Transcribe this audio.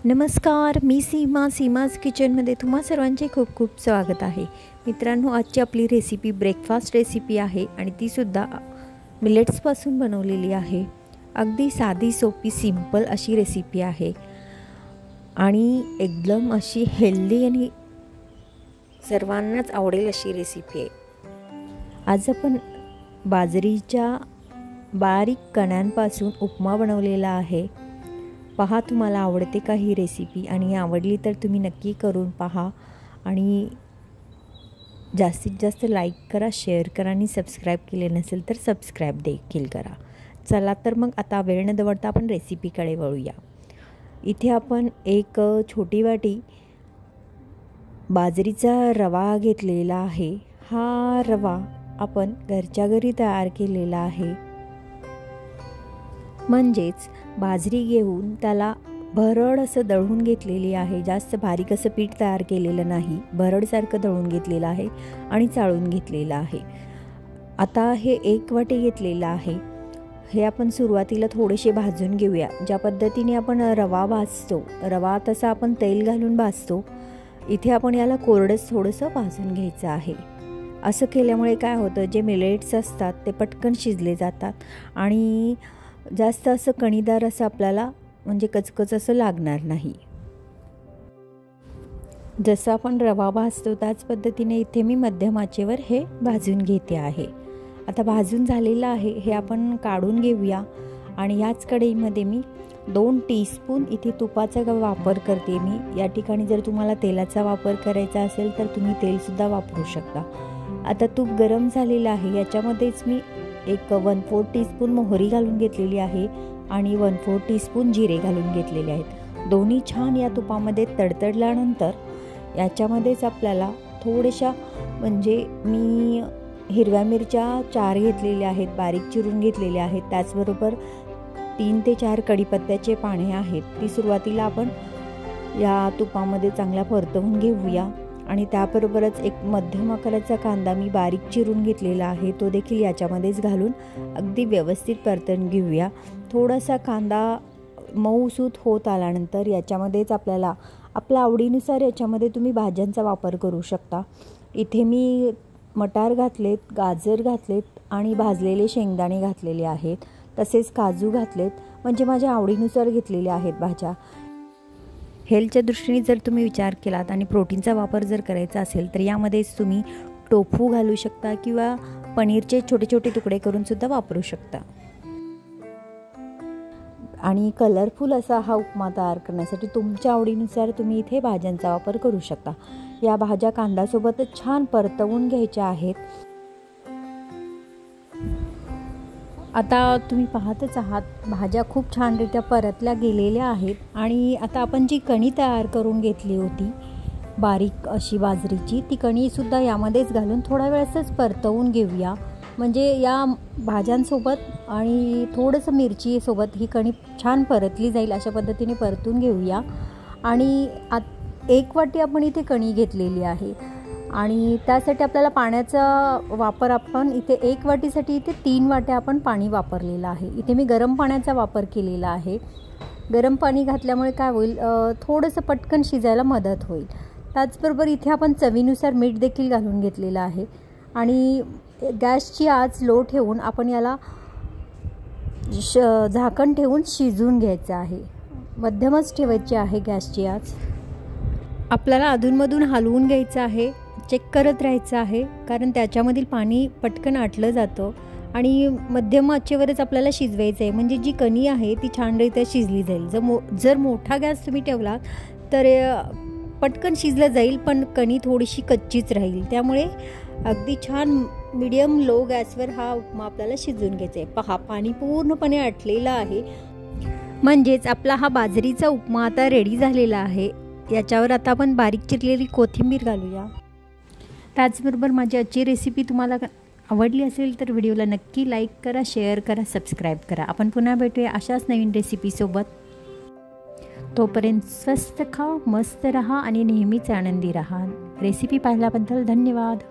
नमस्कार, मी सीमाज किचनमध्ये तुम्हा सर्वांचे खूप खूप स्वागत आहे. मित्रांनो, आजची आपली रेसिपी ब्रेकफास्ट रेसिपी आहे आणि तीसुद्धा मिलेट्सपासून बनवलेली आहे. अगदी साधी सोपी सिंपल अशी रेसिपी आहे आणि एकदम अशी हेल्दी आणि सर्वांनाच आवडेल अशी रेसिपी आहे. आज आपण बाजरीच्या बारीक कण्यांपासून उपमा बनवलेला आहे. पहा तुम्हाला आवडते का ही रेसिपी, आणि आवडली तर तुम्ही नक्की करून पहा आणि जास्तीत जास्त लाईक करा, शेअर करा आणि सबस्क्राईब केले नसेल तर सबस्क्राईब देखील करा. चला तर मग आता वेळ न दवडता आपण रेसिपीकडे वळूया. इथे आपण एक छोटी वाटी बाजरीचा रवा घेतलेला आहे. हा रवा आपण घरच्या घरी तयार केलेला आहे. म्हणजेच बाजरी घेऊन त्याला भरड असं दळून घेतलेली आहे. जास्त बारीक असं पीठ तयार केलेलं नाही, भरडसारखं दळून घेतलेलं आहे आणि चाळून घेतलेलं आहे. आता हे एक वाटी घेतलेलं आहे. हे आपण सुरुवातीला थोडेसे भाजून घेऊया. ज्या पद्धतीने आपण रवा भाजतो, रवा तसा आपण तेल घालून भाजतो, इथे आपण याला कोरडंच थोडंसं भाजून घ्यायचं आहे. असं केल्यामुळे काय होतं, जे मिलेट्स असतात ते पटकन शिजले जातात आणि जास्त असं कणीदार असं आपल्याला म्हणजे कचकच असं लागणार नाही. जसं आपण रवा भाजतो त्याच पद्धतीने इथे मी मध्यम आचेवर हे भाजून घेते आहे. आता भाजून झालेलं आहे, हे आपण काढून घेऊया. आणि याच कढईमध्ये मी 2 टीस्पून इथे तुपाचा वापर करते. मी या ठिकाणी जर तुम्हाला तेलाचा वापर करायचा असेल तर तुम्ही तेलसुद्धा वापरू शकता. आता तूप गरम झालेलं आहे, याच्यामध्येच मी एक 1/4 टीस्पून मोहरी घालून घेतलेली आहे आणि 1/4 टीस्पून जिरे घालून घेतलेले आहेत. दोन्ही छान या तुपामध्ये तडतडल्यानंतर याच्यामध्येच आपल्याला थोड्याशा म्हणजे मी हिरव्या मिरच्या 4 घेतलेल्या आहेत, बारीक चिरून घेतलेल्या आहेत. त्याचबरोबर 3 ते 4 कढीपत्त्याचे पाने आहेत. ती सुरुवातीला आपण या तुपामध्ये चांगला परतवून घेऊया. आणि त्याबरोबरच एक मध्यम आकाराचा कांदा मी बारीक चिरून घेतलेला आहे, तो देखील याच्यामध्येच घालून अगदी व्यवस्थित परतून घेऊया. थोडासा कांदा मऊसूत होत आल्यानंतर याच्यामध्येच आपल्याला आपल्या आवडीनुसार याच्यामध्ये तुम्ही भाज्यांचा वापर करू शकता. इथे मी मटार घातलेत, गाजर घातलेत आणि भाजलेले शेंगदाणे घातलेले आहेत. तसेच काजू घातलेत, म्हणजे माझ्या आवडीनुसार घेतलेल्या आहेत भाज्या. हेल्थच्या दृष्टीने जर तुम्ही विचार केलात आणि प्रोटीनचा वापर जर करायचा असेल तर यामध्येच तुम्ही टोफू घालू शकता किंवा पनीरचे छोटे छोटे तुकडे करून सुद्धा वापरू शकता. आणि कलरफुल असा हा उपमा तयार करण्यासाठी तुमच्या आवडीनुसार तुम्ही इथे भाज्यांचा वापर करू शकता. या भाज्या कांद्यासोबतच छान परतवून घ्यायच्या आहेत. आता तुम्ही पाहतच आहात, भाज्या खूप छानरित्या परतल्या गेलेल्या आहेत. आणि आता आपण जी कणी तयार करून घेतली होती बारीक अशी बाजरीची, ती कणीसुद्धा यामध्येच घालून थोडा वेळच परतवून घेऊया. म्हणजे या भाज्यांसोबत आणि थोडंसं मिरचीसोबत ही कणी छान परतली जाईल, अशा पद्धतीने परतून घेऊया. आणि 1 वाटी आपण इथे कणी घेतलेली आहे आणि त्यासाठी आपल्याला पाण्याचा वापर आपण इथे 1 वाटीसाठी इथे 3 वाट्या आपण पाणी वापरलेलं आहे. इथे मी गरम पाण्याचा वापर केलेला आहे. गरम पाणी घातल्यामुळे काय होईल, थोडंसं पटकन शिजायला मदत होईल. त्याचबरोबर इथे आपण चवीनुसार मीठ देखील घालून घेतलेलं आहे. आणि गॅसची आच लो ठेवून आपण याला झाकण ठेवून शिजवून घ्यायचं आहे. मध्यमच ठेवायची आहे गॅसची आच. आपल्याला अधूनमधून हलवून घ्यायचं आहे, चेक करत राहायचं आहे, कारण त्याच्यामधील पाणी पटकन आटलं जातं. आणि मध्यम आचेवरच आपल्याला शिजवायचं आहे, म्हणजे जी कणी आहे ती छानरित्या शिजली जाईल. जर मोठा गॅस तुम्ही ठेवलात तर पटकन शिजलं जाईल, पण कणी थोडीशी कच्चीच राहील. त्यामुळे अगदी छान मीडियम लो गॅसवर हा उपमा आपल्याला शिजवून घ्यायचा आहे. पहा, पाणी पूर्णपणे आटलेलं आहे. म्हणजेच आपला हा बाजरीचा उपमा आता रेडी झालेला आहे. याच्यावर आता आपण बारीक चिरलेली कोथिंबीर घालूया. त्याचबरोबर माझी आजची रेसिपी तुम्हाला आवडली असेल तर व्हिडिओला नक्की लाईक करा, शेअर करा, सबस्क्राईब करा. आपण पुन्हा भेटूया अशाच नवीन रेसिपीसोबत. तोपर्यंत स्वस्त खा, मस्त रहा आणि नेहमीच आनंदी रहा. रेसिपी पाहिल्याबद्दल धन्यवाद.